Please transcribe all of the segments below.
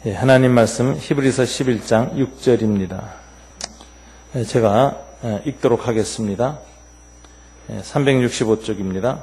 하나님 말씀 히브리서 11장 6절입니다. 제가 읽도록 하겠습니다. 365쪽입니다.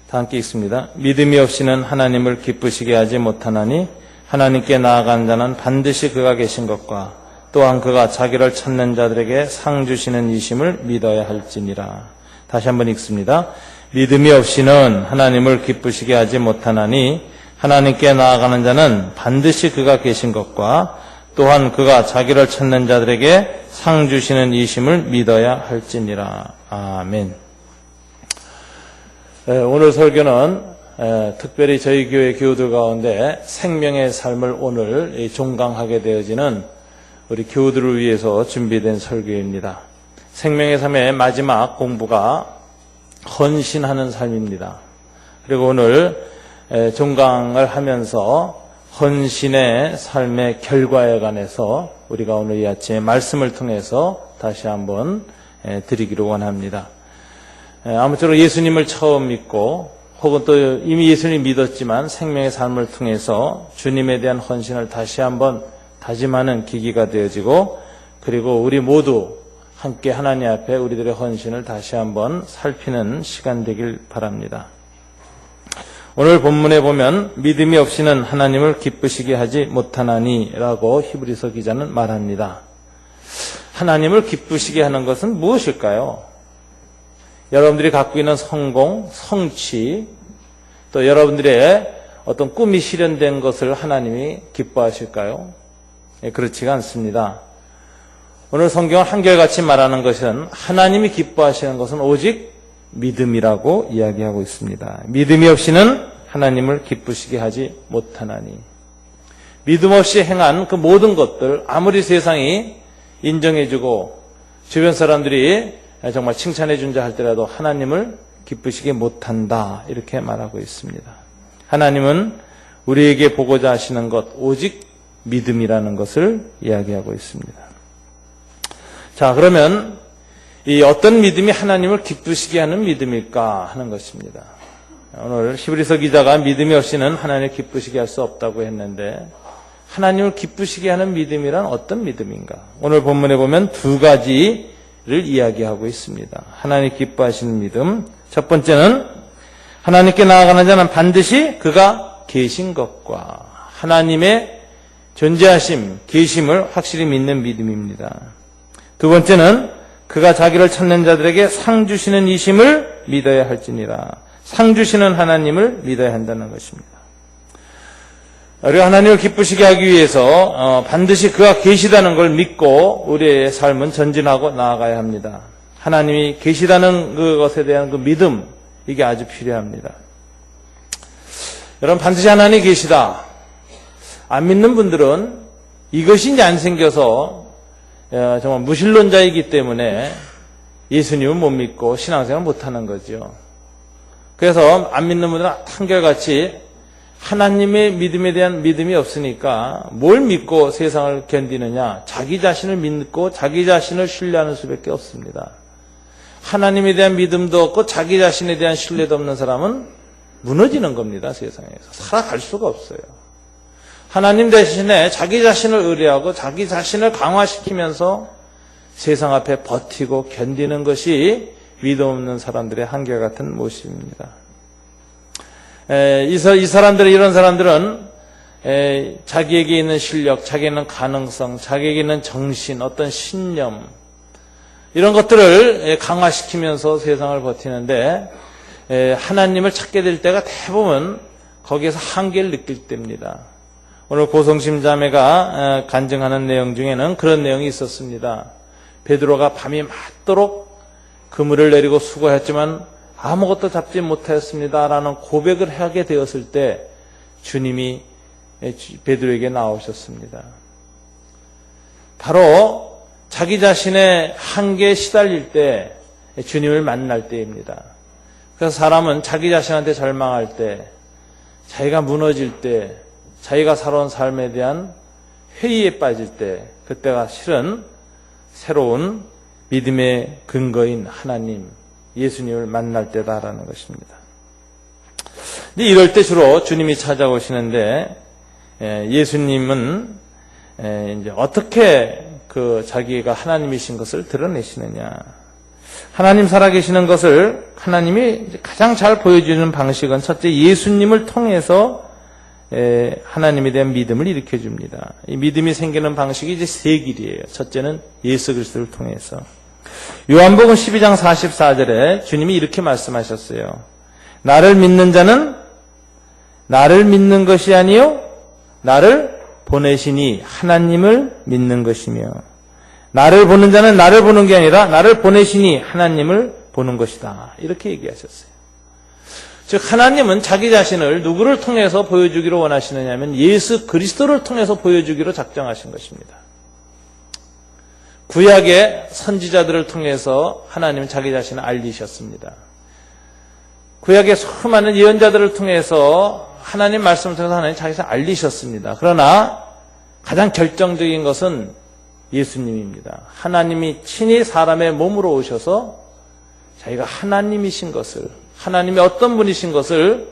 다 함께 읽습니다. 믿음이 없이는 하나님을 기쁘시게 하지 못하나니 하나님께 나아가는 자는 반드시 그가 계신 것과 또한 그가 자기를 찾는 자들에게 상 주시는 이심을 믿어야 할지니라. 다시 한번 읽습니다. 믿음이 없이는 하나님을 기쁘시게 하지 못하나니 하나님께 나아가는 자는 반드시 그가 계신 것과 또한 그가 자기를 찾는 자들에게 상 주시는 이심을 믿어야 할지니라. 아멘. 오늘 설교는 특별히 저희 교회 교우들 가운데 생명의 삶을 오늘 종강하게 되어지는 우리 교우들을 위해서 준비된 설교입니다. 생명의 삶의 마지막 공부가 헌신하는 삶입니다. 그리고 오늘 종강을 하면서 헌신의 삶의 결과에 관해서 우리가 오늘 이 아침에 말씀을 통해서 다시 한번 드리기를 원합니다. 아무쪼록 예수님을 처음 믿고 혹은 또 이미 예수님 믿었지만 생명의 삶을 통해서 주님에 대한 헌신을 다시 한번 다짐하는 계기가 되어지고, 그리고 우리 모두 함께 하나님 앞에 우리들의 헌신을 다시 한번 살피는 시간 되길 바랍니다. 오늘 본문에 보면 믿음이 없이는 하나님을 기쁘시게 하지 못하나니 라고 히브리서 기자는 말합니다. 하나님을 기쁘시게 하는 것은 무엇일까요? 여러분들이 갖고 있는 성공, 성취, 또 여러분들의 어떤 꿈이 실현된 것을 하나님이 기뻐하실까요? 그렇지가 않습니다. 오늘 성경은 한결같이 말하는 것은 하나님이 기뻐하시는 것은 오직 믿음이라고 이야기하고 있습니다. 믿음이 없이는 하나님을 기쁘시게 하지 못하나니. 믿음 없이 행한 그 모든 것들, 아무리 세상이 인정해주고 주변 사람들이 정말 칭찬해준다 할지라도 하나님을 기쁘시게 못한다, 이렇게 말하고 있습니다. 하나님은 우리에게 보고자 하시는 것 오직 믿음이라는 것을 이야기하고 있습니다. 자, 그러면 이 어떤 믿음이 하나님을 기쁘시게 하는 믿음일까 하는 것입니다. 오늘 히브리서 기자가 믿음이 없이는 하나님을 기쁘시게 할 수 없다고 했는데, 하나님을 기쁘시게 하는 믿음이란 어떤 믿음인가? 오늘 본문에 보면 두 가지를 이야기하고 있습니다. 하나님 기뻐하시는 믿음. 첫 번째는 하나님께 나아가는 자는 반드시 그가 계신 것과 하나님의 존재하심, 계심을 확실히 믿는 믿음입니다. 두 번째는 그가 자기를 찾는 자들에게 상 주시는 이심을 믿어야 할지니라. 상 주시는 하나님을 믿어야 한다는 것입니다. 우리가 하나님을 기쁘시게 하기 위해서 반드시 그가 계시다는 걸 믿고 우리의 삶은 전진하고 나아가야 합니다. 하나님이 계시다는 그것에 대한 그 믿음, 이게 아주 필요합니다. 여러분, 반드시 하나님이 계시다. 안 믿는 분들은 이것이 이제 안 생겨서 정말 무신론자이기 때문에 예수님은 못 믿고 신앙생활 못하는 거죠. 그래서 안 믿는 분들은 한결같이 하나님의 믿음에 대한 믿음이 없으니까 뭘 믿고 세상을 견디느냐, 자기 자신을 믿고 자기 자신을 신뢰하는 수밖에 없습니다. 하나님에 대한 믿음도 없고 자기 자신에 대한 신뢰도 없는 사람은 무너지는 겁니다. 세상에서 살아갈 수가 없어요. 하나님 대신에 자기 자신을 의뢰하고 자기 자신을 강화시키면서 세상 앞에 버티고 견디는 것이 믿음 없는 사람들의 한결같은 모습입니다. 이런 사람들은 자기에게 있는 실력, 자기에게 있는 가능성, 자기에게 있는 정신, 어떤 신념, 이런 것들을 강화시키면서 세상을 버티는데, 하나님을 찾게 될 때가 대부분 거기에서 한계를 느낄 때입니다. 오늘 고성심 자매가 간증하는 내용 중에는 그런 내용이 있었습니다. 베드로가 밤이 맞도록 그물을 내리고 수고했지만 아무것도 잡지 못했습니다 라는 고백을 하게 되었을 때 주님이 베드로에게 나오셨습니다. 바로 자기 자신의 한계에 시달릴 때 주님을 만날 때입니다. 그래서 사람은 자기 자신한테 절망할 때, 자기가 무너질 때, 자기가 살아온 삶에 대한 회의에 빠질 때, 그때가 실은 새로운 믿음의 근거인 하나님, 예수님을 만날 때다라는 것입니다. 근데 이럴 때 주로 주님이 찾아오시는데 예수님은 이제 어떻게 그 자기가 하나님이신 것을 드러내시느냐. 하나님 살아계시는 것을 하나님이 가장 잘 보여주는 방식은 첫째 예수님을 통해서 하나님에 대한 믿음을 일으켜줍니다. 이 믿음이 생기는 방식이 이제 세 길이에요. 첫째는 예수 그리스도를 통해서. 요한복음 12장 44절에 주님이 이렇게 말씀하셨어요. 나를 믿는 자는 나를 믿는 것이 아니요 나를 보내시니 하나님을 믿는 것이며 나를 보는 자는 나를 보는 게 아니라 나를 보내시니 하나님을 보는 것이다. 이렇게 얘기하셨어요. 즉 하나님은 자기 자신을 누구를 통해서 보여주기로 원하시느냐면 예수 그리스도를 통해서 보여주기로 작정하신 것입니다. 구약의 선지자들을 통해서 하나님은 자기 자신을 알리셨습니다. 구약의 수많은 예언자들을 통해서 하나님 말씀을 통해서 하나님 자기 자신을 알리셨습니다. 그러나 가장 결정적인 것은 예수님입니다. 하나님이 친히 사람의 몸으로 오셔서 자기가 하나님이신 것을, 하나님이 어떤 분이신 것을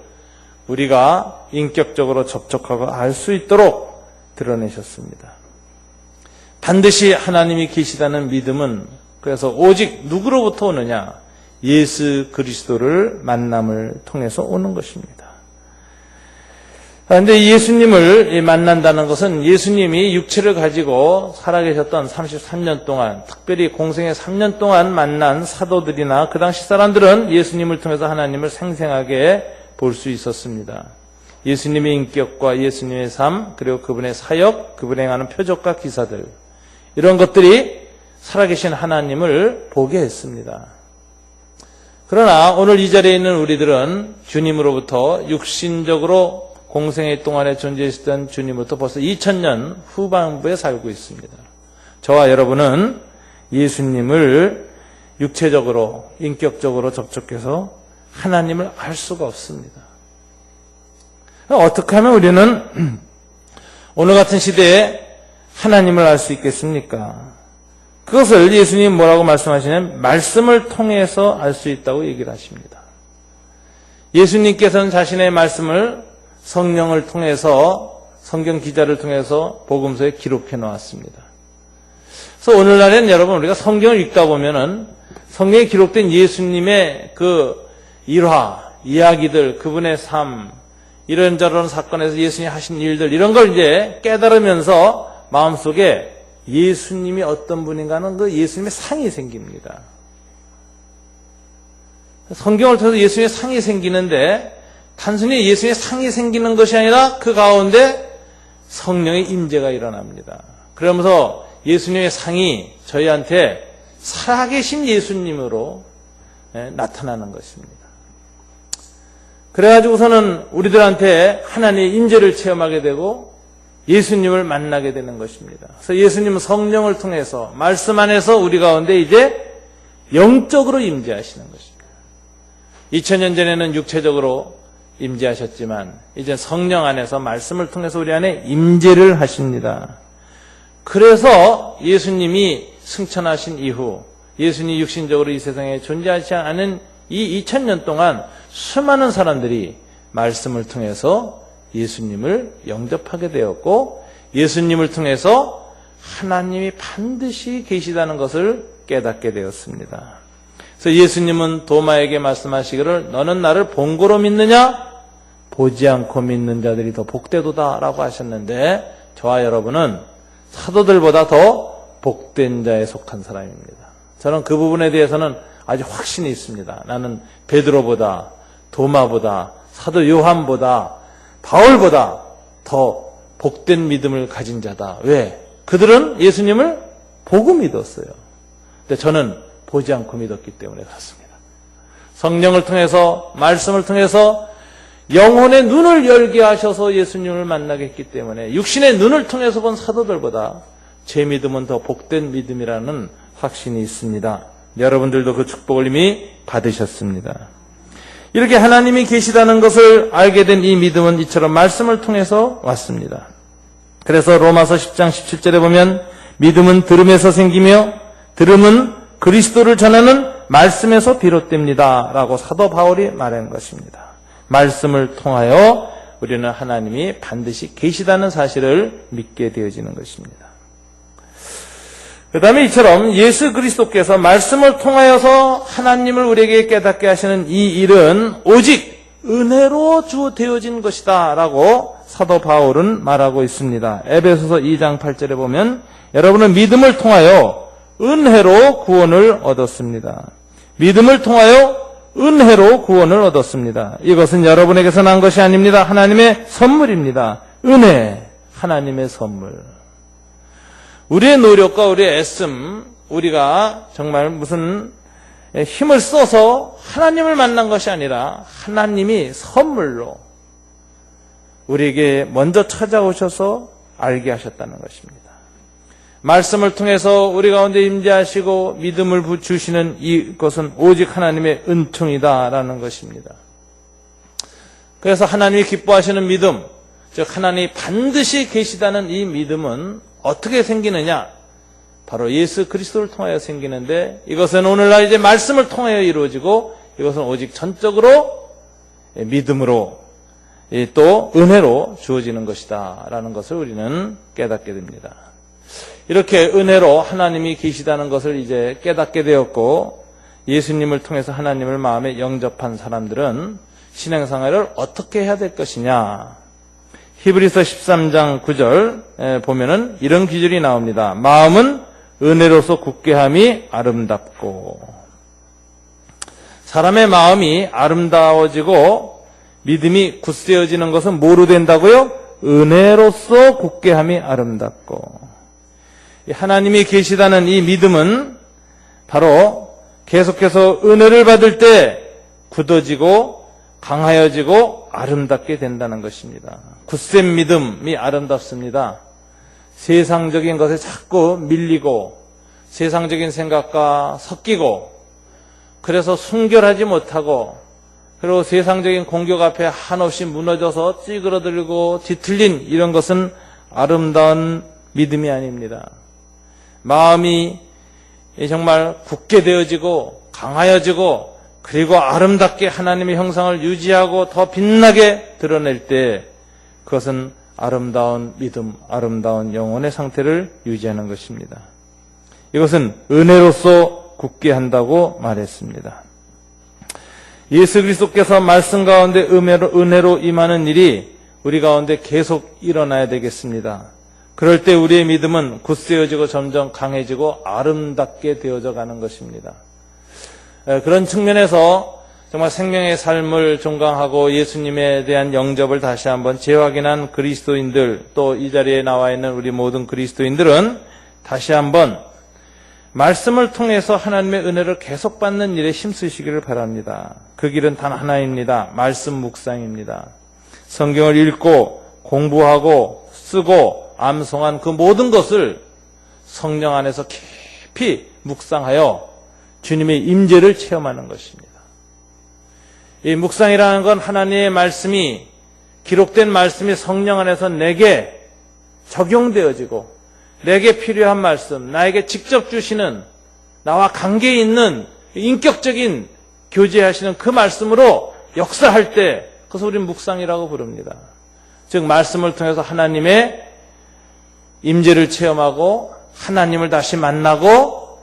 우리가 인격적으로 접촉하고 알 수 있도록 드러내셨습니다. 반드시 하나님이 계시다는 믿음은 그래서 오직 누구로부터 오느냐? 예수 그리스도를 만남을 통해서 오는 것입니다. 그런데 예수님을 만난다는 것은 예수님이 육체를 가지고 살아계셨던 33년 동안, 특별히 공생의 3년 동안 만난 사도들이나 그 당시 사람들은 예수님을 통해서 하나님을 생생하게 볼 수 있었습니다. 예수님의 인격과 예수님의 삶, 그리고 그분의 사역, 그분이 행하는 표적과 기사들, 이런 것들이 살아계신 하나님을 보게 했습니다. 그러나 오늘 이 자리에 있는 우리들은 주님으로부터 육신적으로 공생애 동안에 존재했던 주님부터 벌써 2000년 후반부에 살고 있습니다. 저와 여러분은 예수님을 육체적으로, 인격적으로 접촉해서 하나님을 알 수가 없습니다. 어떻게 하면 우리는 오늘 같은 시대에 하나님을 알 수 있겠습니까? 그것을 예수님 뭐라고 말씀하시냐면 말씀을 통해서 알 수 있다고 얘기를 하십니다. 예수님께서는 자신의 말씀을 성령을 통해서, 성경 기자를 통해서 복음서에 기록해 놓았습니다. 그래서 오늘날에는 여러분 우리가 성경을 읽다 보면은 성경에 기록된 예수님의 그 일화, 이야기들, 그분의 삶, 이런저런 사건에서 예수님이 하신 일들, 이런 걸 이제 깨달으면서 마음속에 예수님이 어떤 분인가 하는 그 예수님의 상이 생깁니다. 성경을 통해서 예수님의 상이 생기는데 단순히 예수님의 상이 생기는 것이 아니라 그 가운데 성령의 임재가 일어납니다. 그러면서 예수님의 상이 저희한테 살아계신 예수님으로 나타나는 것입니다. 그래가지고서는 우리들한테 하나님의 임재를 체험하게 되고 예수님을 만나게 되는 것입니다. 그래서 예수님은 성령을 통해서 말씀 안에서 우리 가운데 이제 영적으로 임재하시는 것입니다. 2000년 전에는 육체적으로 임재하셨지만 이제 성령 안에서 말씀을 통해서 우리 안에 임재를 하십니다. 그래서 예수님이 승천하신 이후 예수님이 육신적으로 이 세상에 존재하지 않은 이 2000년 동안 수많은 사람들이 말씀을 통해서 예수님을 영접하게 되었고 예수님을 통해서 하나님이 반드시 계시다는 것을 깨닫게 되었습니다. 그래서 예수님은 도마에게 말씀하시기를 너는 나를 본 거로 믿느냐? 보지 않고 믿는 자들이 더 복되도다 라고 하셨는데 저와 여러분은 사도들보다 더 복된 자에 속한 사람입니다. 저는 그 부분에 대해서는 아주 확신이 있습니다. 나는 베드로보다 도마보다 사도 요한보다 바울보다 더 복된 믿음을 가진 자다. 왜? 그들은 예수님을 보고 믿었어요. 근데 저는 보지 않고 믿었기 때문에 그렇습니다. 성령을 통해서 말씀을 통해서 영혼의 눈을 열게 하셔서 예수님을 만나게 했기 때문에 육신의 눈을 통해서 본 사도들보다 제 믿음은 더 복된 믿음이라는 확신이 있습니다. 여러분들도 그 축복을 이미 받으셨습니다. 이렇게 하나님이 계시다는 것을 알게 된 이 믿음은 이처럼 말씀을 통해서 왔습니다. 그래서 로마서 10장 17절에 보면 믿음은 들음에서 생기며 들음은 그리스도를 전하는 말씀에서 비롯됩니다 라고 사도 바울이 말한 것입니다. 말씀을 통하여 우리는 하나님이 반드시 계시다는 사실을 믿게 되어지는 것입니다. 그 다음에 이처럼 예수 그리스도께서 말씀을 통하여서 하나님을 우리에게 깨닫게 하시는 이 일은 오직 은혜로 되어진 것이다 라고 사도 바울은 말하고 있습니다. 에베소서 2장 8절에 보면 여러분은 믿음을 통하여 은혜로 구원을 얻었습니다. 믿음을 통하여 은혜로 구원을 얻었습니다. 이것은 여러분에게서 난 것이 아닙니다. 하나님의 선물입니다. 은혜, 하나님의 선물. 우리의 노력과 우리의 애씀, 우리가 정말 무슨 힘을 써서 하나님을 만난 것이 아니라 하나님이 선물로 우리에게 먼저 찾아오셔서 알게 하셨다는 것입니다. 말씀을 통해서 우리 가운데 임재하시고 믿음을 주시는 이것은 오직 하나님의 은총이다라는 것입니다. 그래서 하나님이 기뻐하시는 믿음, 즉 하나님이 반드시 계시다는 이 믿음은 어떻게 생기느냐? 바로 예수 그리스도를 통하여 생기는데 이것은 오늘날 이제 말씀을 통하여 이루어지고 이것은 오직 전적으로 믿음으로 또 은혜로 주어지는 것이다 라는 것을 우리는 깨닫게 됩니다. 이렇게 은혜로 하나님이 계시다는 것을 이제 깨닫게 되었고 예수님을 통해서 하나님을 마음에 영접한 사람들은 신앙생활을 어떻게 해야 될 것이냐? 히브리서 13장 9절 보면은 이런 기절이 나옵니다. 마음은 은혜로서 굳게함이 아름답고. 사람의 마음이 아름다워지고 믿음이 굳세어지는 것은 뭐로 된다고요? 은혜로서 굳게함이 아름답고. 하나님이 계시다는 이 믿음은 바로 계속해서 은혜를 받을 때 굳어지고 강하여지고 아름답게 된다는 것입니다. 굳센 믿음이 아름답습니다. 세상적인 것에 자꾸 밀리고 세상적인 생각과 섞이고 그래서 순결하지 못하고 그리고 세상적인 공격 앞에 한없이 무너져서 찌그러들고 뒤틀린 이런 것은 아름다운 믿음이 아닙니다. 마음이 정말 굳게 되어지고 강하여지고 그리고 아름답게 하나님의 형상을 유지하고 더 빛나게 드러낼 때 그것은 아름다운 믿음, 아름다운 영혼의 상태를 유지하는 것입니다. 이것은 은혜로서 굳게 한다고 말했습니다. 예수 그리스도께서 말씀 가운데 은혜로 임하는 일이 우리 가운데 계속 일어나야 되겠습니다. 그럴 때 우리의 믿음은 굳세어지고 점점 강해지고 아름답게 되어져 가는 것입니다. 그런 측면에서 정말 생명의 삶을 종강하고 예수님에 대한 영접을 다시 한번 재확인한 그리스도인들, 또 이 자리에 나와 있는 우리 모든 그리스도인들은 다시 한번 말씀을 통해서 하나님의 은혜를 계속 받는 일에 힘쓰시기를 바랍니다. 그 길은 단 하나입니다. 말씀 묵상입니다. 성경을 읽고 공부하고 쓰고 암송한 그 모든 것을 성령 안에서 깊이 묵상하여 주님의 임재를 체험하는 것입니다. 이 묵상이라는 건 하나님의 말씀이 기록된 말씀이 성령 안에서 내게 적용되어지고 내게 필요한 말씀, 나에게 직접 주시는 나와 관계 있는 인격적인 교제하시는 그 말씀으로 역사할 때 그것을 우리는 묵상이라고 부릅니다. 즉 말씀을 통해서 하나님의 임재를 체험하고 하나님을 다시 만나고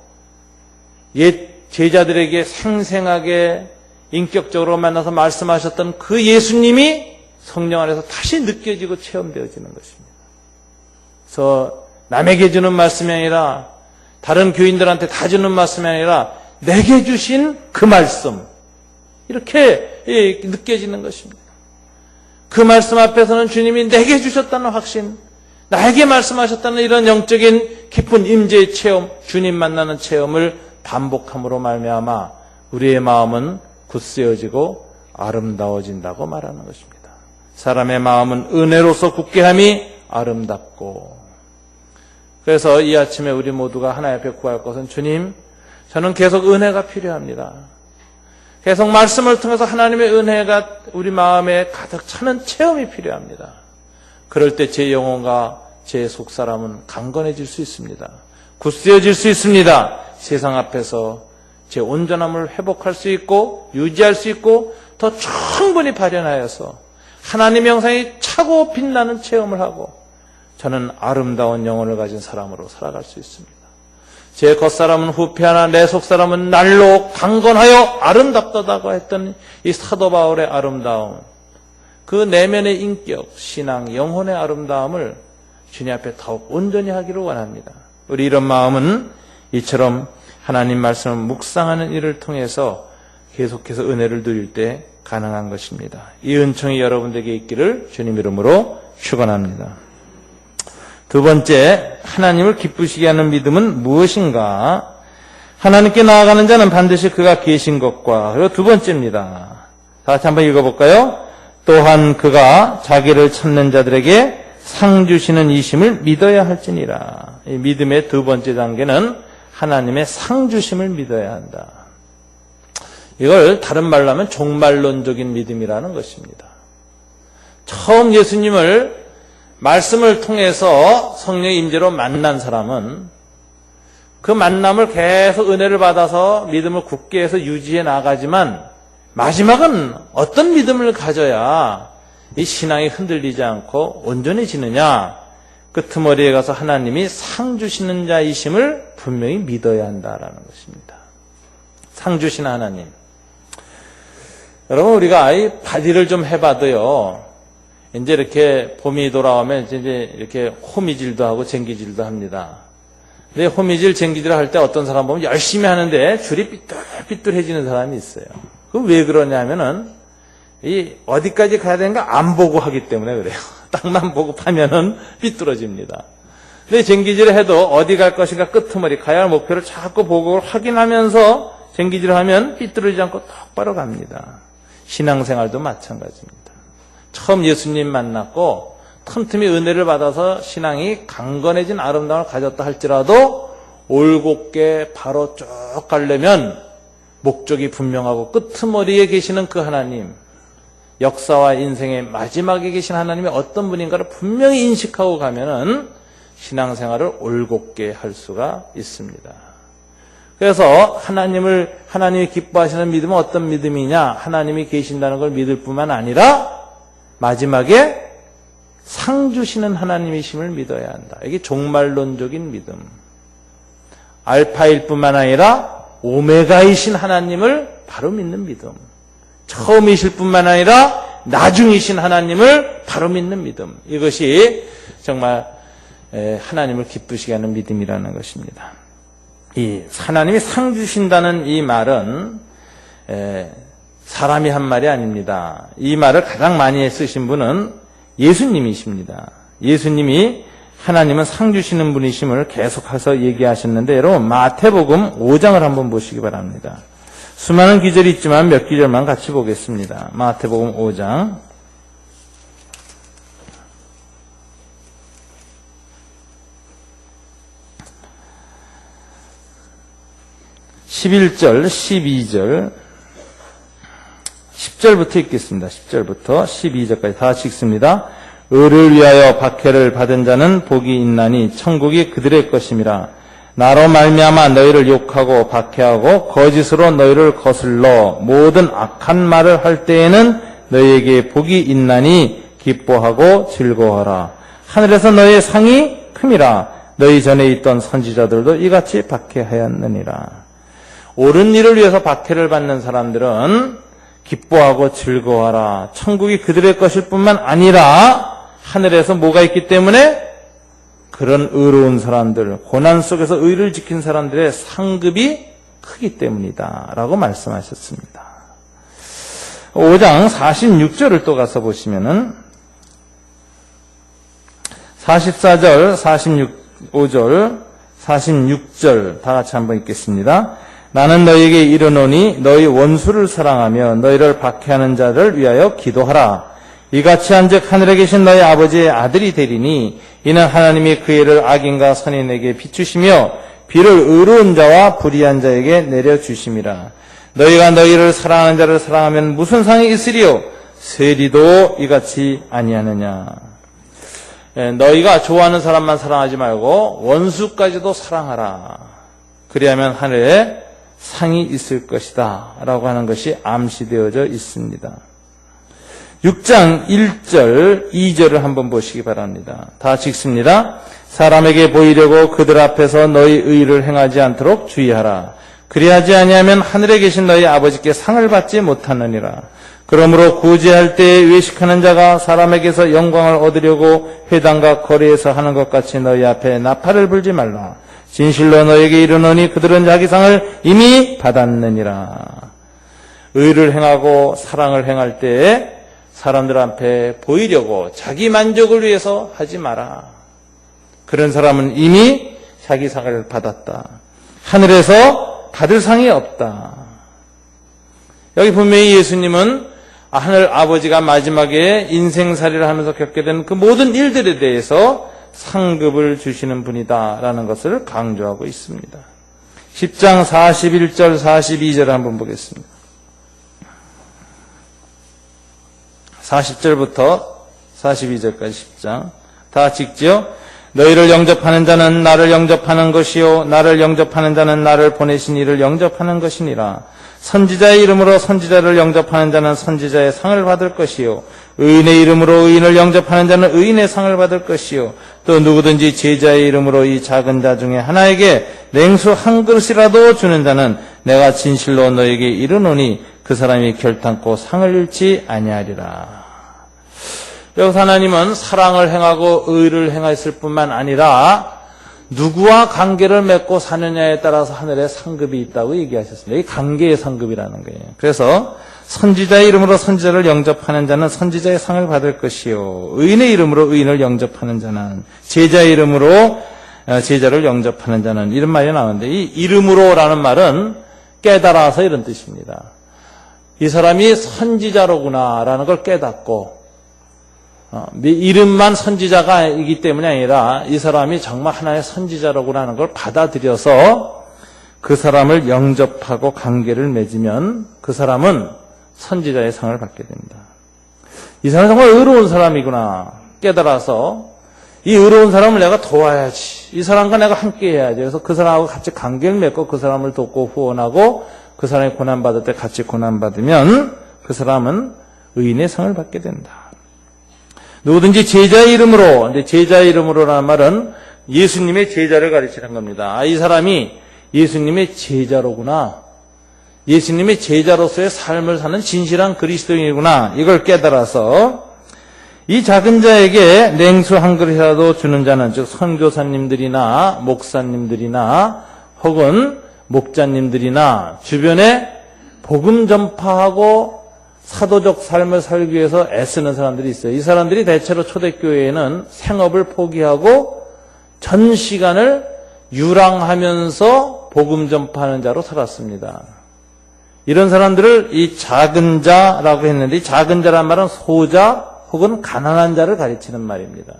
옛 제자들에게 생생하게 인격적으로 만나서 말씀하셨던 그 예수님이 성령 안에서 다시 느껴지고 체험되어지는 것입니다. 그래서 남에게 주는 말씀이 아니라 다른 교인들한테 다 주는 말씀이 아니라 내게 주신 그 말씀 이렇게 느껴지는 것입니다. 그 말씀 앞에서는 주님이 내게 주셨다는 확신, 나에게 말씀하셨다는 이런 영적인 깊은 임재의 체험, 주님 만나는 체험을 반복함으로 말미암아 우리의 마음은 굳세어지고 아름다워진다고 말하는 것입니다. 사람의 마음은 은혜로서 굳게함이 아름답고. 그래서 이 아침에 우리 모두가 하나님 앞에 구할 것은 주님, 저는 계속 은혜가 필요합니다. 계속 말씀을 통해서 하나님의 은혜가 우리 마음에 가득 차는 체험이 필요합니다. 그럴 때 제 영혼과 제 속사람은 강건해질 수 있습니다. 굳세어질 수 있습니다. 세상 앞에서 제 온전함을 회복할 수 있고 유지할 수 있고 더 충분히 발현하여서 하나님의 형상이 차고 빛나는 체험을 하고 저는 아름다운 영혼을 가진 사람으로 살아갈 수 있습니다. 제 겉사람은 후패하나 내 속사람은 날로 강건하여 아름답다고 했던 이 사도 바울의 아름다움, 그 내면의 인격, 신앙, 영혼의 아름다움을 주님 앞에 더욱 온전히 하기를 원합니다. 우리 이런 마음은 이처럼 하나님 말씀을 묵상하는 일을 통해서 계속해서 은혜를 누릴 때 가능한 것입니다. 이 은총이 여러분들에게 있기를 주님 이름으로 축원합니다. 두 번째, 하나님을 기쁘시게 하는 믿음은 무엇인가? 하나님께 나아가는 자는 반드시 그가 계신 것과, 그리고 두 번째입니다. 다 같이 한번 읽어볼까요? 또한 그가 자기를 찾는 자들에게 상 주시는 이심을 믿어야 할지니라. 이 믿음의 두 번째 단계는 하나님의 상 주심을 믿어야 한다. 이걸 다른 말로 하면 종말론적인 믿음이라는 것입니다. 처음 예수님을 말씀을 통해서 성령의 임재로 만난 사람은 그 만남을 계속 은혜를 받아서 믿음을 굳게 해서 유지해 나가지만 마지막은 어떤 믿음을 가져야 이 신앙이 흔들리지 않고 온전해지느냐? 끄트머리에 가서 하나님이 상 주시는 자이심을 분명히 믿어야 한다라는 것입니다. 상 주시는 하나님. 여러분, 우리가 이 바디를 좀 해봐도요, 이제 이렇게 봄이 돌아오면 이제 이렇게 호미질도 하고 쟁기질도 합니다. 근데 호미질, 쟁기질을 할 때 어떤 사람 보면 열심히 하는데 줄이 삐뚤삐뚤해지는 사람이 있어요. 그 왜 그러냐면은 이 어디까지 가야 되는가 안 보고 하기 때문에 그래요. 땅만 보고 파면은 삐뚤어집니다. 근데 쟁기질을 해도 어디 갈 것인가 끄트머리 가야 할 목표를 자꾸 보고 확인하면서 쟁기질을 하면 삐뚤어지지 않고 똑바로 갑니다. 신앙생활도 마찬가지입니다. 처음 예수님 만났고 틈틈이 은혜를 받아서 신앙이 강건해진 아름다움을 가졌다 할지라도 올곧게 바로 쭉 가려면 목적이 분명하고 끄트머리에 계시는 그 하나님, 역사와 인생의 마지막에 계신 하나님이 어떤 분인가를 분명히 인식하고 가면은 신앙생활을 올곧게 할 수가 있습니다. 그래서 하나님이 기뻐하시는 믿음은 어떤 믿음이냐? 하나님이 계신다는 걸 믿을 뿐만 아니라 마지막에 상 주시는 하나님이심을 믿어야 한다. 이게 종말론적인 믿음. 알파일 뿐만 아니라 오메가이신 하나님을 바로 믿는 믿음. 처음이실 뿐만 아니라 나중이신 하나님을 바로 믿는 믿음. 이것이 정말 하나님을 기쁘시게 하는 믿음이라는 것입니다. 이 하나님이 상 주신다는 이 말은 사람이 한 말이 아닙니다. 이 말을 가장 많이 쓰신 분은 예수님이십니다. 예수님이 하나님은 상 주시는 분이심을 계속해서 얘기하셨는데, 여러분 마태복음 5장을 한번 보시기 바랍니다. 수많은 기절이 있지만 몇 기절만 같이 보겠습니다. 마태복음 5장 11절, 12절, 10절부터 읽겠습니다. 10절부터 12절까지 다 같이 읽습니다. 의를 위하여 박해를 받은 자는 복이 있나니 천국이 그들의 것임이라. 나로 말미암아 너희를 욕하고 박해하고 거짓으로 너희를 거슬러 모든 악한 말을 할 때에는 너희에게 복이 있나니 기뻐하고 즐거워하라. 하늘에서 너희의 상이 큼이라. 너희 전에 있던 선지자들도 이같이 박해하였느니라. 옳은 일을 위해서 박해를 받는 사람들은 기뻐하고 즐거워하라. 천국이 그들의 것일 뿐만 아니라 하늘에서 뭐가 있기 때문에 그런 의로운 사람들, 고난 속에서 의를 지킨 사람들의 상급이 크기 때문이다 라고 말씀하셨습니다. 5장 46절을 또 가서 보시면은 44절, 45절, 46절 다 같이 한번 읽겠습니다. 나는 너희에게 이르노니 너희 원수를 사랑하며 너희를 박해하는 자를 위하여 기도하라. 이같이 한즉 하늘에 계신 너희 아버지의 아들이 되리니 이는 하나님이 그 해를 악인과 선인에게 비추시며 비를 의로운 자와 불의한 자에게 내려주심이라. 너희가 너희를 사랑하는 자를 사랑하면 무슨 상이 있으리요? 세리도 이같이 아니하느냐. 너희가 좋아하는 사람만 사랑하지 말고 원수까지도 사랑하라. 그리하면 하늘에 상이 있을 것이다 라고 하는 것이 암시되어져 있습니다. 6장 1절, 2절을 한번 보시기 바랍니다. 다 읽습니다. 사람에게 보이려고 그들 앞에서 너희 의를 행하지 않도록 주의하라. 그리하지 아니하면 하늘에 계신 너희 아버지께 상을 받지 못하느니라. 그러므로 구제할 때에 외식하는 자가 사람에게서 영광을 얻으려고 회당과 거리에서 하는 것 같이 너희 앞에 나팔을 불지 말라. 진실로 너에게 이르노니 그들은 자기 상을 이미 받았느니라. 의를 행하고 사랑을 행할 때에 사람들 앞에 보이려고 자기 만족을 위해서 하지 마라. 그런 사람은 이미 자기 상을 받았다. 하늘에서 받을 상이 없다. 여기 분명히 예수님은 하늘 아버지가 마지막에 인생살이를 하면서 겪게 된 그 모든 일들에 대해서 상급을 주시는 분이다라는 것을 강조하고 있습니다. 10장 41절 42절을 한번 보겠습니다. 40절부터 42절까지 10장 다 찍지요. 너희를 영접하는 자는 나를 영접하는 것이요 나를 영접하는 자는 나를 보내신 이를 영접하는 것이니라. 선지자의 이름으로 선지자를 영접하는 자는 선지자의 상을 받을 것이요 의인의 이름으로 의인을 영접하는 자는 의인의 상을 받을 것이요 또 누구든지 제자의 이름으로 이 작은 자 중에 하나에게 냉수 한 그릇이라도 주는 자는 내가 진실로 너에게 이르노니 그 사람이 결탄코 상을 잃지 아니하리라. 여기서 하나님은 사랑을 행하고 의를 행했을 뿐만 아니라 누구와 관계를 맺고 사느냐에 따라서 하늘에 상급이 있다고 얘기하셨습니다. 이게 관계의 상급이라는 거예요. 그래서 선지자의 이름으로 선지자를 영접하는 자는 선지자의 상을 받을 것이요 의인의 이름으로 의인을 영접하는 자는 제자의 이름으로 제자를 영접하는 자는 이런 말이 나오는데 이 이름으로라는 말은 깨달아서 이런 뜻입니다. 이 사람이 선지자로구나라는 걸 깨닫고 이름만 선지자가이기 때문이 아니라 이 사람이 정말 하나의 선지자라고 하는 걸 받아들여서 그 사람을 영접하고 관계를 맺으면 그 사람은 선지자의 상을 받게 됩니다. 이 사람은 정말 의로운 사람이구나 깨달아서 이 의로운 사람을 내가 도와야지. 이 사람과 내가 함께 해야지. 그래서 그 사람하고 같이 관계를 맺고 그 사람을 돕고 후원하고 그 사람이 고난받을 때 같이 고난받으면 그 사람은 의인의 상을 받게 된다. 누구든지 제자의 이름으로, 근데 제자의 이름으로라는 말은 예수님의 제자를 가르치는 겁니다. 이 사람이 예수님의 제자로구나. 예수님의 제자로서의 삶을 사는 진실한 그리스도인이구나. 이걸 깨달아서 이 작은 자에게 냉수 한 그릇이라도 주는 자는 즉 선교사님들이나 목사님들이나 혹은 목자님들이나 주변에 복음 전파하고 사도적 삶을 살기 위해서 애쓰는 사람들이 있어요. 이 사람들이 대체로 초대교회에는 생업을 포기하고 전 시간을 유랑하면서 복음 전파하는 자로 살았습니다. 이런 사람들을 이 작은 자라고 했는데 이 작은 자란 말은 소자 혹은 가난한 자를 가리키는 말입니다.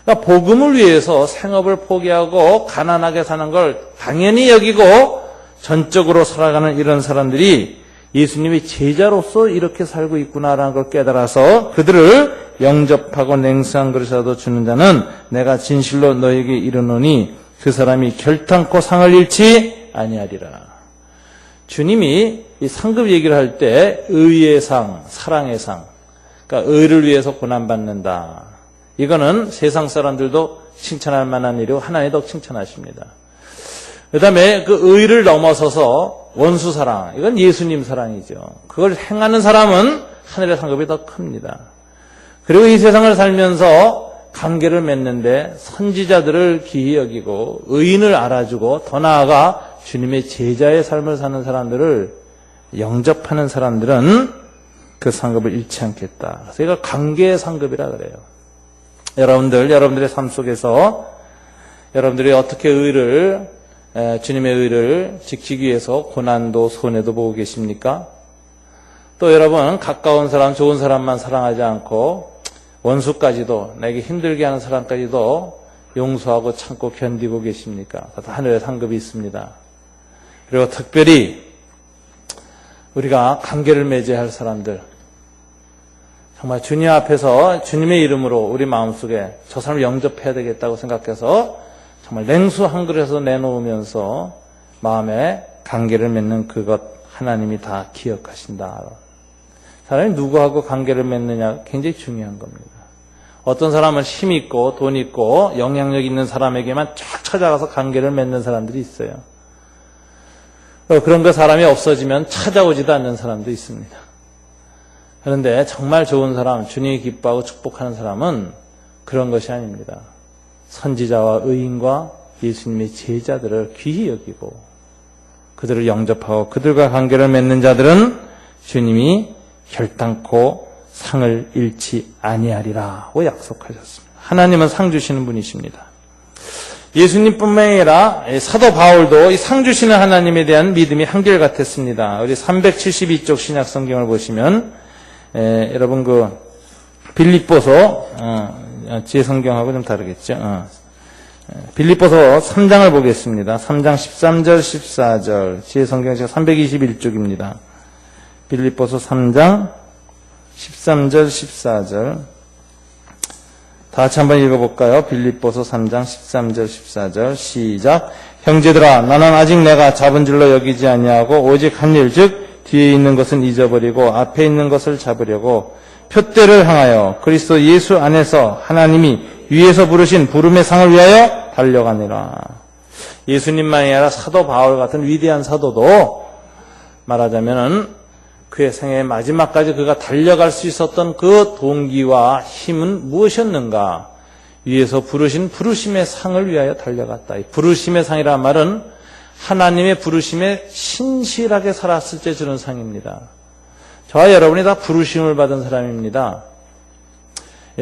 그러니까 복음을 위해서 생업을 포기하고 가난하게 사는 걸 당연히 여기고 전적으로 살아가는 이런 사람들이 예수님의 제자로서 이렇게 살고 있구나라는 걸 깨달아서 그들을 영접하고 냉수 한 그릇이라도 주는 자는 내가 진실로 너에게 이르노니 그 사람이 결탄코 상을 잃지 아니하리라. 주님이 이 상급 얘기를 할 때 의의 상, 사랑의 상, 그러니까 의를 위해서 고난받는다. 이거는 세상 사람들도 칭찬할 만한 일이고 하나님도 칭찬하십니다. 그 다음에 그 의를 넘어서서 원수 사랑, 이건 예수님 사랑이죠. 그걸 행하는 사람은 하늘의 상급이 더 큽니다. 그리고 이 세상을 살면서 관계를 맺는데 선지자들을 기히 여기고 의인을 알아주고 더 나아가 주님의 제자의 삶을 사는 사람들을 영접하는 사람들은 그 상급을 잃지 않겠다. 그래서 이거 관계의 상급이라 그래요. 여러분들의 삶 속에서 여러분들이 어떻게 주님의 의를 지키기 위해서 고난도 손해도 보고 계십니까? 또 여러분 가까운 사람, 좋은 사람만 사랑하지 않고 원수까지도 내게 힘들게 하는 사람까지도 용서하고 참고 견디고 계십니까? 하늘의 상급이 있습니다. 그리고 특별히 우리가 관계를 맺어야 할 사람들, 정말 주님 앞에서 주님의 이름으로 우리 마음속에 저 사람을 영접해야 되겠다고 생각해서 정말 냉수 한 그릇에서 내놓으면서 마음에 관계를 맺는 그것 하나님이 다 기억하신다. 사람이 누구하고 관계를 맺느냐 굉장히 중요한 겁니다. 어떤 사람은 힘 있고 돈 있고 영향력 있는 사람에게만 쫙 찾아가서 관계를 맺는 사람들이 있어요. 그런 거 사람이 없어지면 찾아오지도 않는 사람도 있습니다. 그런데 정말 좋은 사람, 주님이 기뻐하고 축복하는 사람은 그런 것이 아닙니다. 선지자와 의인과 예수님의 제자들을 귀히 여기고 그들을 영접하고 그들과 관계를 맺는 자들은 주님이 결단코 상을 잃지 아니하리라고 약속하셨습니다. 하나님은 상 주시는 분이십니다. 예수님뿐만 아니라 사도 바울도 이 상 주시는 하나님에 대한 믿음이 한결같았습니다. 우리 372쪽 신약 성경을 보시면 여러분 그 빌립보서 제 성경하고 좀 다르겠죠. 빌립보서 3장을 보겠습니다. 3장 13절 14절 제 성경 제가 321쪽입니다. 빌립보서 3장 13절 14절 다 같이 한번 읽어볼까요? 빌립보서 3장 13절 14절 시작. 형제들아 나는 아직 내가 잡은 줄로 여기지 아니하고 오직 한 일 즉 뒤에 있는 것은 잊어버리고 앞에 있는 것을 잡으려고 표대를 향하여 그리스도 예수 안에서 하나님이 위에서 부르신 부름의 상을 위하여 달려가니라. 예수님만이 아니라 사도 바울 같은 위대한 사도도 말하자면은 그의 생애의 마지막까지 그가 달려갈 수 있었던 그 동기와 힘은 무엇이었는가? 위에서 부르신 부르심의 상을 위하여 달려갔다. 이 부르심의 상이라는 말은 하나님의 부르심에 신실하게 살았을 때 주는 상입니다. 저와 여러분이 다 부르심을 받은 사람입니다.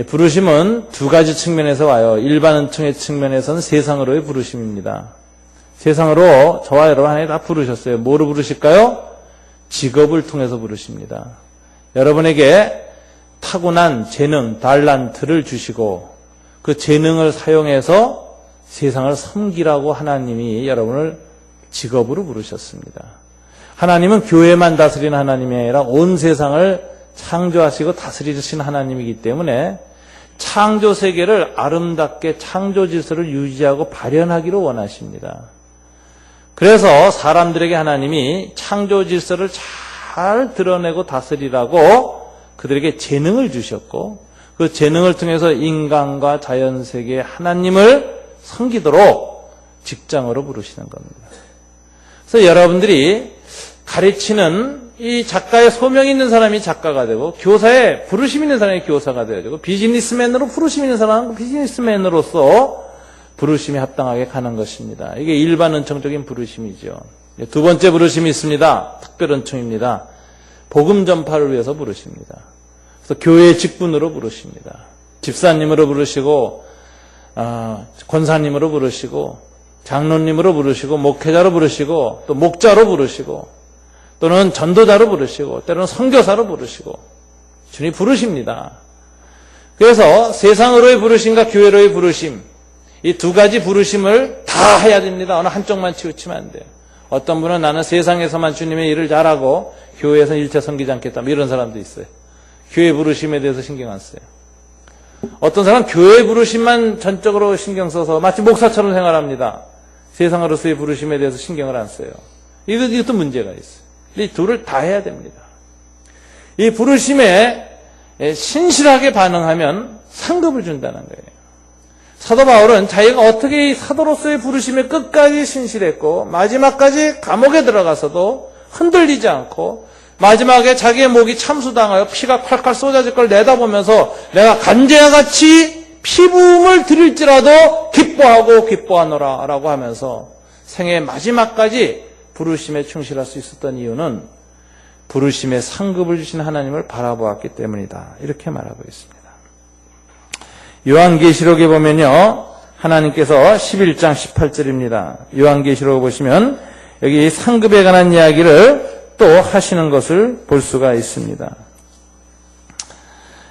부르심은 두 가지 측면에서 와요. 일반은총의 측면에서는 세상으로의 부르심입니다. 세상으로 저와 여러분 하나님 다 부르셨어요. 뭐로 부르실까요? 직업을 통해서 부르십니다. 여러분에게 타고난 재능, 달란트를 주시고 그 재능을 사용해서 세상을 섬기라고 하나님이 여러분을 직업으로 부르셨습니다. 하나님은 교회만 다스리는 하나님이 아니라 온 세상을 창조하시고 다스리신 하나님이기 때문에 창조 세계를 아름답게 창조 질서를 유지하고 발현하기를 원하십니다. 그래서 사람들에게 하나님이 창조 질서를 잘 드러내고 다스리라고 그들에게 재능을 주셨고 그 재능을 통해서 인간과 자연세계의 하나님을 섬기도록 직장으로 부르시는 겁니다. 그래서 여러분들이 가르치는 이 작가의 소명이 있는 사람이 작가가 되고 교사의 부르심 있는 사람이 교사가 되어야 되고 비즈니스맨으로 부르심 있는 사람은 비즈니스맨으로서 부르심이 합당하게 가는 것입니다. 이게 일반 은총적인 부르심이죠. 두 번째 부르심이 있습니다. 특별 은총입니다. 복음 전파를 위해서 부르십니다. 그래서 교회의 직분으로 부르십니다. 집사님으로 부르시고 권사님으로 부르시고 장로님으로 부르시고 목회자로 부르시고 또 목자로 부르시고 또는 전도자로 부르시고 때로는 선교사로 부르시고 주님 부르십니다. 그래서 세상으로의 부르심과 교회로의 부르심 이 두 가지 부르심을 다 해야 됩니다. 어느 한쪽만 치우치면 안 돼요. 어떤 분은 나는 세상에서만 주님의 일을 잘하고 교회에서는 일체 섬기지 않겠다. 이런 사람도 있어요. 교회 부르심에 대해서 신경 안 써요. 어떤 사람은 교회 부르심만 전적으로 신경 써서 마치 목사처럼 생활합니다. 세상으로서의 부르심에 대해서 신경을 안 써요. 이것도 문제가 있어요. 이 둘을 다 해야 됩니다. 이 부르심에 신실하게 반응하면 상급을 준다는 거예요. 사도 바울은 자기가 어떻게 이 사도로서의 부르심에 끝까지 신실했고 마지막까지 감옥에 들어가서도 흔들리지 않고 마지막에 자기의 목이 참수당하여 피가 콸콸 쏟아질 걸 내다보면서 내가 간제와 같이 피부음을 드릴지라도 기뻐하노라 라고 하면서 생애의 마지막까지 부르심에 충실할 수 있었던 이유는 부르심에 상급을 주신 하나님을 바라보았기 때문이다. 이렇게 말하고 있습니다. 요한계시록에 보면요. 하나님께서 11장 18절입니다. 요한계시록을 보시면 여기 상급에 관한 이야기를 또 하시는 것을 볼 수가 있습니다.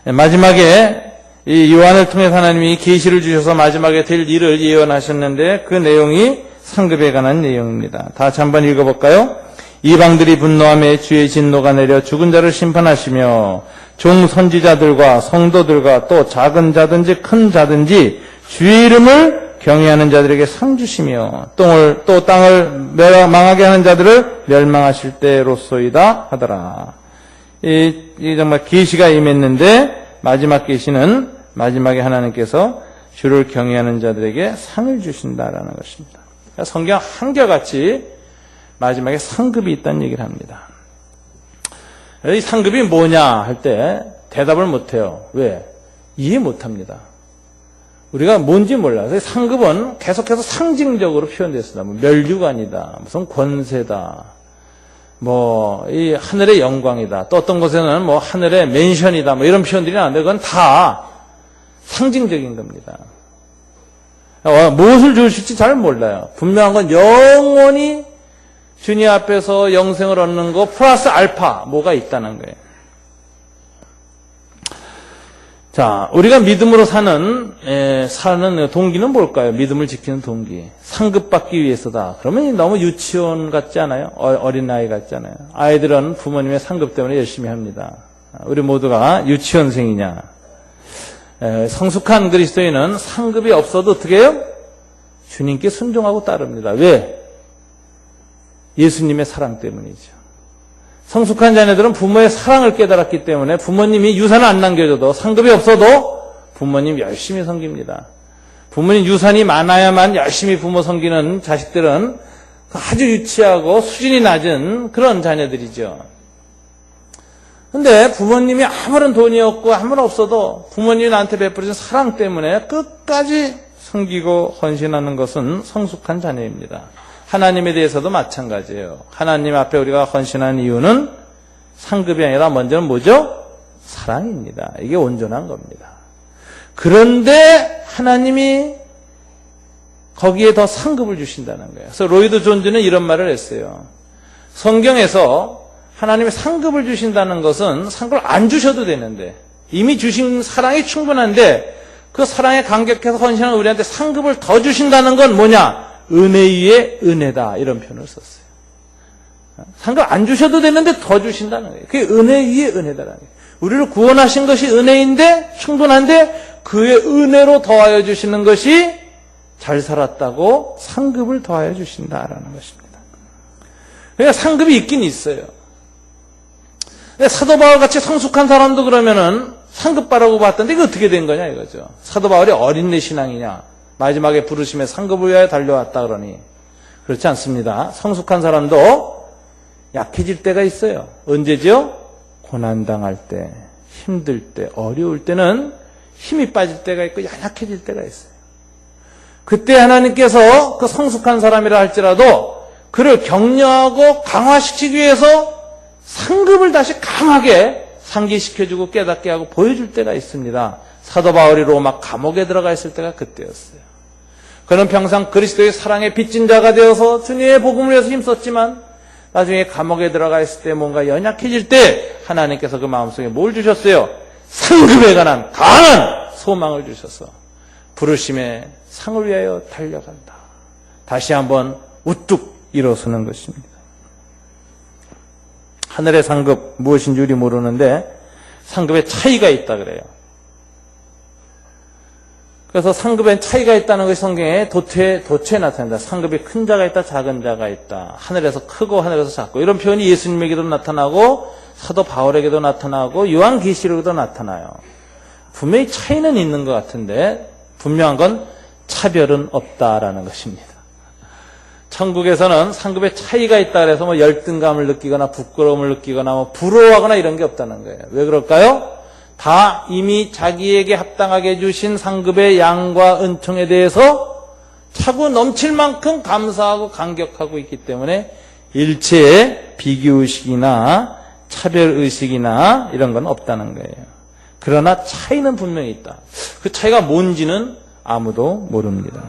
마지막에 이 요한을 통해서 하나님이 계시를 주셔서 마지막에 될 일을 예언하셨는데 그 내용이 상급에 관한 내용입니다. 다 같이 한번 읽어볼까요? 이방들이 분노하며 주의 진노가 내려 죽은 자를 심판하시며 종 선지자들과 성도들과 또 작은 자든지 큰 자든지 주의 이름을 경외하는 자들에게 상 주시며 또 땅을 망하게 하는 자들을 멸망하실 때로소이다 하더라. 이 정말 계시가 임했는데 마지막 계시는 마지막에 하나님께서 주를 경외하는 자들에게 상을 주신다라는 것입니다. 그러니까 성경 한결같이 마지막에 상급이 있다는 얘기를 합니다. 이 상급이 뭐냐 할 때 대답을 못해요. 왜? 이해 못합니다. 우리가 뭔지 몰라요. 그래서 상급은 계속해서 상징적으로 표현됐습니다. 뭐 멸류관이다, 무슨 권세다, 뭐 이 하늘의 영광이다. 또 어떤 곳에는 뭐 하늘의 맨션이다. 뭐 이런 표현들이 나오는데 그건 다 상징적인 겁니다. 무엇을 주실지 잘 몰라요. 분명한 건 영원히 주님 앞에서 영생을 얻는 거 플러스 알파 뭐가 있다는 거예요. 자, 우리가 믿음으로 사는 동기는 뭘까요? 믿음을 지키는 동기. 상급받기 위해서다. 그러면 너무 유치원 같지 않아요? 어린아이 같지 않아요? 아이들은 부모님의 상급 때문에 열심히 합니다. 우리 모두가 유치원생이냐? 성숙한 그리스도인은 상급이 없어도 어떻게 해요? 주님께 순종하고 따릅니다. 왜? 예수님의 사랑 때문이죠. 성숙한 자녀들은 부모의 사랑을 깨달았기 때문에 부모님이 유산을 안 남겨줘도 상급이 없어도 부모님 열심히 섬깁니다. 부모님 유산이 많아야만 열심히 부모 섬기는 자식들은 아주 유치하고 수준이 낮은 그런 자녀들이죠. 근데 부모님이 아무런 돈이 없고 아무런 없어도 부모님이 나한테 베풀어준 사랑 때문에 끝까지 섬기고 헌신하는 것은 성숙한 자녀입니다. 하나님에 대해서도 마찬가지예요. 하나님 앞에 우리가 헌신한 이유는 상급이 아니라 먼저는 뭐죠? 사랑입니다. 이게 온전한 겁니다. 그런데 하나님이 거기에 더 상급을 주신다는 거예요. 그래서 로이드 존즈는 이런 말을 했어요. 성경에서 하나님의 상급을 주신다는 것은 상급을 안 주셔도 되는데 이미 주신 사랑이 충분한데 그 사랑에 감격해서 헌신한 우리한테 상급을 더 주신다는 건 뭐냐? 은혜 위에 은혜다. 이런 표현을 썼어요. 상급 안 주셔도 되는데 더 주신다는 거예요. 그게 은혜 위에 은혜다라는 거예요. 우리를 구원하신 것이 은혜인데 충분한데 그의 은혜로 더하여 주시는 것이 잘 살았다고 상급을 더하여 주신다라는 것입니다. 그러니까 상급이 있긴 있어요. 근데 사도 바울 같이 성숙한 사람도 그러면은 상급 받라고 봤던데 이게 어떻게 된 거냐 이거죠. 사도 바울이 어린애 신앙이냐? 마지막에 부르심에 상급을 위하여 달려왔다 그러니 그렇지 않습니다. 성숙한 사람도 약해질 때가 있어요. 언제죠? 고난당할 때, 힘들 때, 어려울 때는 힘이 빠질 때가 있고 약해질 때가 있어요. 그때 하나님께서 그 성숙한 사람이라 할지라도 그를 격려하고 강화시키기 위해서 상급을 다시 강하게 상기시켜주고 깨닫게 하고 보여줄 때가 있습니다. 사도 바울이 로마 감옥에 들어가 있을 때가 그때였어요. 그는 평생 그리스도의 사랑에 빚진 자가 되어서 주님의 복음을 위해서 힘썼지만 나중에 감옥에 들어가 있을 때 뭔가 연약해질 때 하나님께서 그 마음속에 뭘 주셨어요? 상급에 관한 강한 소망을 주셔서 부르심의 상을 위하여 달려간다. 다시 한번 우뚝 일어서는 것입니다. 하늘의 상급 무엇인지 우리 모르는데 상급에 차이가 있다 그래요. 그래서 상급엔 차이가 있다는 것이 성경에 도처에 나타난다. 상급이 큰 자가 있다, 작은 자가 있다. 하늘에서 크고 하늘에서 작고. 이런 표현이 예수님에게도 나타나고 사도 바울에게도 나타나고 요한계시록에도 나타나요. 분명히 차이는 있는 것 같은데 분명한 건 차별은 없다라는 것입니다. 천국에서는 상급에 차이가 있다 그래서 뭐 열등감을 느끼거나 부끄러움을 느끼거나 뭐 부러워하거나 이런 게 없다는 거예요. 왜 그럴까요? 다 이미 자기에게 합당하게 주신 상급의 양과 은총에 대해서 차고 넘칠 만큼 감사하고 감격하고 있기 때문에 일체의 비교의식이나 차별의식이나 이런 건 없다는 거예요. 그러나 차이는 분명히 있다. 그 차이가 뭔지는 아무도 모릅니다.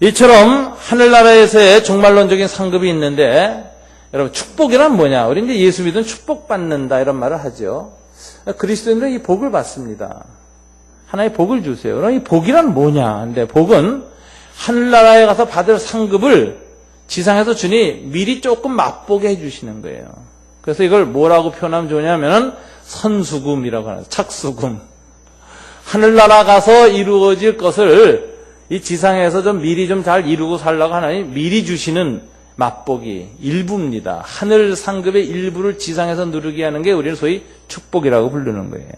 이처럼 하늘나라에서의 종말론적인 상급이 있는데 여러분 축복이란 뭐냐? 우리 이제 예수 믿으면 축복받는다 이런 말을 하죠. 그리스도인들은 이 복을 받습니다. 하나의 복을 주세요. 그럼 이 복이란 뭐냐? 근데 복은 하늘나라에 가서 받을 상급을 지상에서 주니 미리 조금 맛보게 해주시는 거예요. 그래서 이걸 뭐라고 표현하면 좋냐면은 선수금이라고 하는 착수금. 하늘나라 가서 이루어질 것을 이 지상에서 좀 미리 좀 잘 이루고 살라고 하나님 미리 주시는 맛보기, 일부입니다. 하늘 상급의 일부를 지상에서 누리게 하는 게 우리는 소위 축복이라고 부르는 거예요.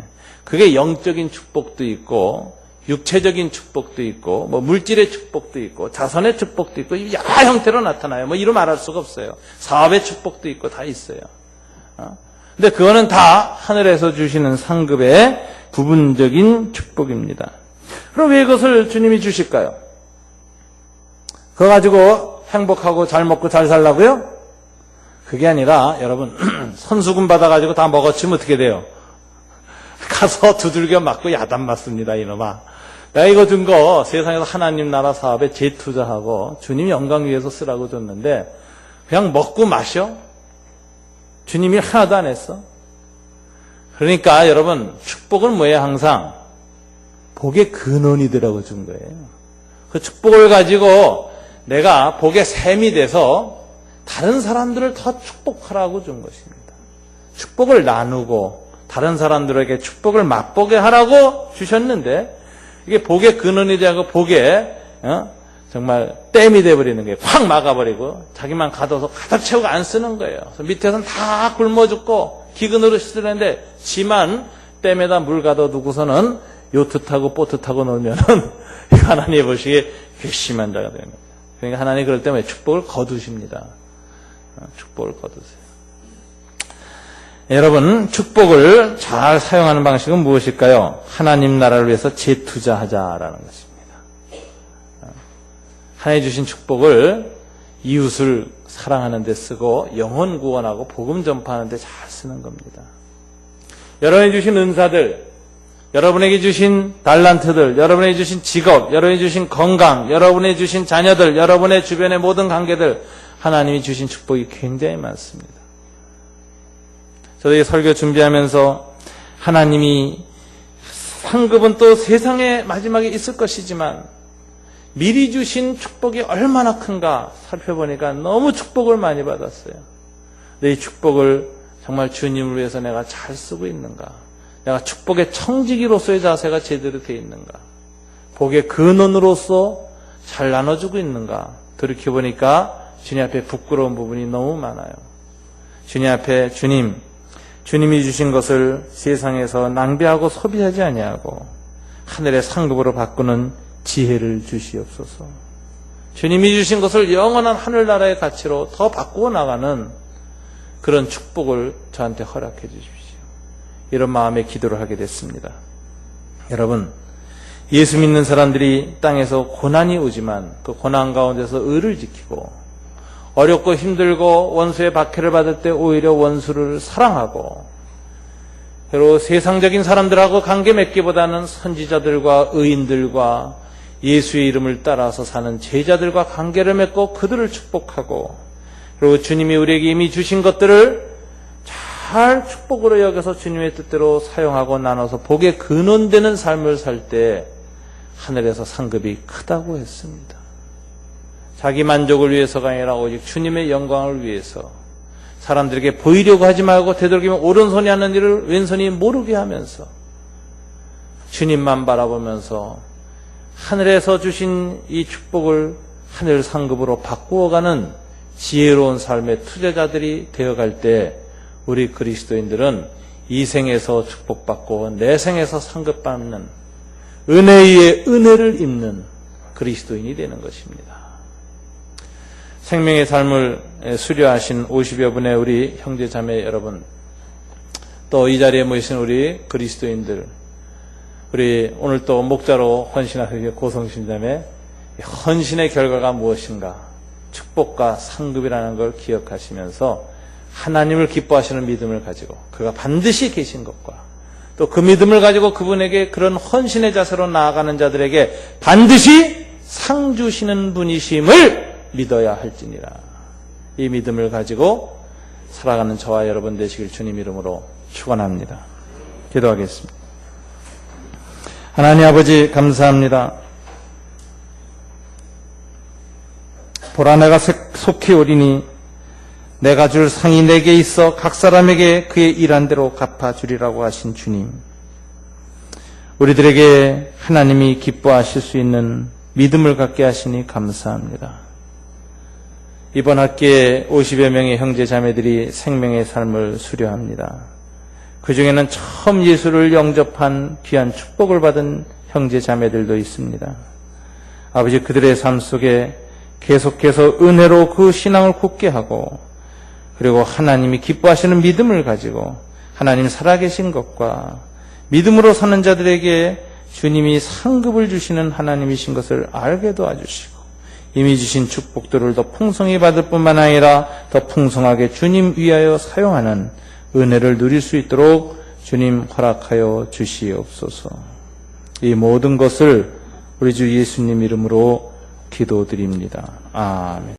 그게 영적인 축복도 있고 육체적인 축복도 있고 뭐 물질의 축복도 있고 자선의 축복도 있고 여러 형태로 나타나요. 뭐 이루 말할 수가 없어요. 사업의 축복도 있고 다 있어요. 근데 그거는 다 하늘에서 주시는 상급의 부분적인 축복입니다. 그럼 왜 그것을 주님이 주실까요? 그거 가지고 행복하고 잘 먹고 잘 살라고요? 그게 아니라 여러분 선수금 받아가지고 다 먹어치면 어떻게 돼요? 가서 두들겨 맞고 야단 맞습니다. 이놈아. 내가 이거 준 거 세상에서 하나님 나라 사업에 재투자하고 주님 영광 위해서 쓰라고 줬는데 그냥 먹고 마셔? 주님이 하나도 안 했어. 그러니까 여러분 축복은 뭐예요? 항상 복의 근원이 되라고 준 거예요. 그 축복을 가지고 내가 복의 샘이 돼서 다른 사람들을 더 축복하라고 준 것입니다. 축복을 나누고 다른 사람들에게 축복을 맛보게 하라고 주셨는데 이게 복의 근원이 되고 복의 정말 댐이 돼버리는 거예요. 확 막아버리고 자기만 가둬서 가득 채우고 안 쓰는 거예요. 그래서 밑에서는 다 굶어 죽고 기근으로 쓰는데 지만 댐에다 물 가둬두고서는 요트 타고 보트 타고 놀면은 하나님 보시기에 괘씸한 자가 되는 거예요. 그러니까 하나님 그럴 때마다 축복을 거두십니다. 축복을 거두세요. 여러분 축복을 잘 사용하는 방식은 무엇일까요? 하나님 나라를 위해서 재투자하자라는 것입니다. 하나님 주신 축복을 이웃을 사랑하는 데 쓰고 영혼 구원하고 복음 전파하는 데 잘 쓰는 겁니다. 여러분이 주신 은사들, 여러분에게 주신 달란트들, 여러분에게 주신 직업, 여러분이 주신 건강, 여러분이 주신 자녀들, 여러분의 주변의 모든 관계들 하나님이 주신 축복이 굉장히 많습니다. 저도 이 설교 준비하면서 하나님이 상급은 또 세상의 마지막에 있을 것이지만 미리 주신 축복이 얼마나 큰가 살펴보니까 너무 축복을 많이 받았어요. 근데 이 축복을 정말 주님을 위해서 내가 잘 쓰고 있는가? 내가 축복의 청지기로서의 자세가 제대로 되어 있는가? 복의 근원으로서 잘 나눠주고 있는가? 돌이켜보니까 주님 앞에 부끄러운 부분이 너무 많아요. 주님 앞에 주님이 주신 것을 세상에서 낭비하고 소비하지 아니하고 하늘의 상급으로 바꾸는 지혜를 주시옵소서. 주님이 주신 것을 영원한 하늘나라의 가치로 더 바꾸어 나가는 그런 축복을 저한테 허락해 주십시오. 이런 마음의 기도를 하게 됐습니다. 여러분, 예수 믿는 사람들이 땅에서 고난이 오지만 그 고난 가운데서 의를 지키고 어렵고 힘들고 원수의 박해를 받을 때 오히려 원수를 사랑하고 그리고 세상적인 사람들하고 관계 맺기보다는 선지자들과 의인들과 예수의 이름을 따라서 사는 제자들과 관계를 맺고 그들을 축복하고 그리고 주님이 우리에게 이미 주신 것들을 잘 축복으로 여겨서 주님의 뜻대로 사용하고 나눠서 복의 근원되는 삶을 살 때 하늘에서 상급이 크다고 했습니다. 자기 만족을 위해서가 아니라 오직 주님의 영광을 위해서 사람들에게 보이려고 하지 말고 되도록이면 오른손이 하는 일을 왼손이 모르게 하면서 주님만 바라보면서 하늘에서 주신 이 축복을 하늘 상급으로 바꾸어가는 지혜로운 삶의 투자자들이 되어갈 때 우리 그리스도인들은 이 생에서 축복받고 내 생에서 상급받는 은혜 위에 은혜를 입는 그리스도인이 되는 것입니다. 생명의 삶을 수료하신 50여 분의 우리 형제 자매 여러분, 또 이 자리에 모이신 우리 그리스도인들, 우리 오늘 또 목자로 헌신하시는 고성신자매, 헌신의 결과가 무엇인가? 축복과 상급이라는 걸 기억하시면서 하나님을 기뻐하시는 믿음을 가지고 그가 반드시 계신 것과 또 그 믿음을 가지고 그분에게 그런 헌신의 자세로 나아가는 자들에게 반드시 상 주시는 분이심을 믿어야 할지니라. 이 믿음을 가지고 살아가는 저와 여러분 되시길 주님 이름으로 축원합니다. 기도하겠습니다. 하나님 아버지 감사합니다. 보라 내가 속히 오리니 내가 줄 상이 내게 있어 각 사람에게 그의 일한 대로 갚아주리라고 하신 주님, 우리들에게 하나님이 기뻐하실 수 있는 믿음을 갖게 하시니 감사합니다. 이번 학기에 50여 명의 형제 자매들이 생명의 삶을 수료합니다. 그 중에는 처음 예수를 영접한 귀한 축복을 받은 형제 자매들도 있습니다. 아버지, 그들의 삶 속에 계속해서 은혜로 그 신앙을 굳게 하고, 그리고 하나님이 기뻐하시는 믿음을 가지고 하나님 살아계신 것과 믿음으로 사는 자들에게 주님이 상급을 주시는 하나님이신 것을 알게 도와주시고, 이미 주신 축복들을 더 풍성히 받을 뿐만 아니라 더 풍성하게 주님 위하여 사용하는 은혜를 누릴 수 있도록 주님 허락하여 주시옵소서. 이 모든 것을 우리 주 예수님 이름으로 기도드립니다. 아멘.